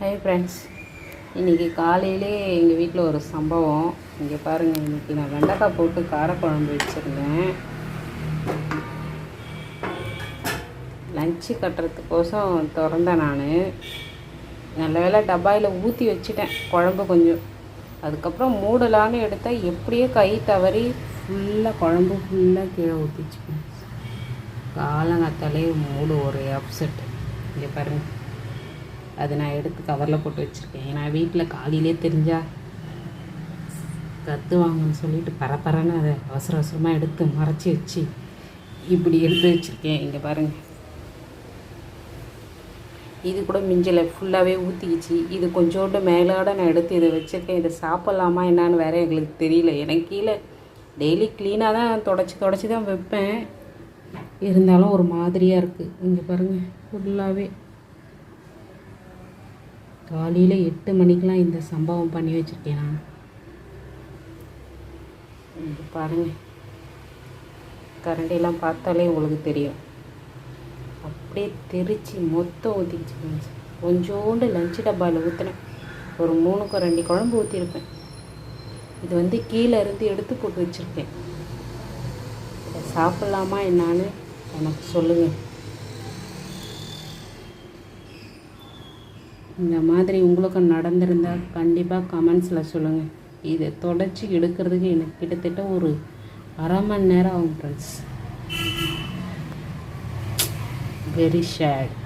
Hi friends, இன்றைக்கி காலையிலே எங்கள் வீட்டில் ஒரு சம்பவம். இங்கே பாருங்கள், இன்றைக்கி நான் வெண்டைக்காய் போட்டு காரக்குழம்பு வச்சுருந்தேன். லஞ்சு கட்டுறதுக்கோசம் திறந்தேன். நான் நல்ல வேளை டப்பாயில் ஊற்றி வச்சுட்டேன் குழம்பு கொஞ்சம். அதுக்கப்புறம் மூடலான்னு எடுத்தால் எப்படியே கை தவறி ஃபுல்லாக குழம்பு ஃபுல்லாக கீழே ஊற்றிச்சுப்பேன். காலங்காத்தாலே மூடு ஒரு அப்செட். இங்கே பாருங்கள், அது நான் எடுத்து கவரில் போட்டு வச்சுருக்கேன். ஏன்னா வீட்டில் காலையிலே தெரிஞ்சால் கற்றுவாங்கன்னு சொல்லிட்டு பரப்பரன்னு அதை அவசர அவசரமாக எடுத்து மறைச்சி வச்சு இப்படி எடுத்து வச்சுருக்கேன். இங்கே பாருங்கள், இது கூட மிஞ்சலை ஃபுல்லாகவே ஊற்றிக்கிச்சு. இது கொஞ்சோண்டு மேலோட நான் எடுத்து இதை வச்சுருக்கேன். இதை சாப்பிட்லாமா என்னான்னு வேறு எங்களுக்கு தெரியல. எனக்கு கீழே டெய்லி க்ளீனாக தான் தொடச்சி தான் வைப்பேன். இருந்தாலும் ஒரு மாதிரியாக இருக்குது. இங்கே பாருங்கள், ஃபுல்லாகவே காலையில் 8 மணிக்கெலாம் இந்த சம்பவம் பண்ணி வச்சுருக்கேன் நான். இங்கே பாருங்கள், கரண்டிலாம் பார்த்தாலே உங்களுக்கு தெரியும். அப்படியே தெரிச்சு மொத்தம் ஊற்றிக்கிச்சு. கொஞ்சோண்டு லஞ்சு டப்பாவில் ஊற்றினேன். ஒரு 3 கரண்டி குழம்பு ஊற்றிருப்பேன். இது கீழே இருந்து எடுத்து போட்டு வச்சுருக்கேன். இதை சாப்பிட்லாமா என்னான்னு எனக்கு சொல்லுங்கள். இந்த மாதிரி உங்களுக்கும் நடந்திருந்தால் கண்டிப்பாக கமெண்ட்ஸில் சொல்லுங்கள். இதை தொடச்சி எடுக்கிறதுக்கு எனக்கு கிட்டத்தட்ட ஒரு அரை மணி நேரம் ஆகும் ஃப்ரெண்ட்ஸ். Very shade.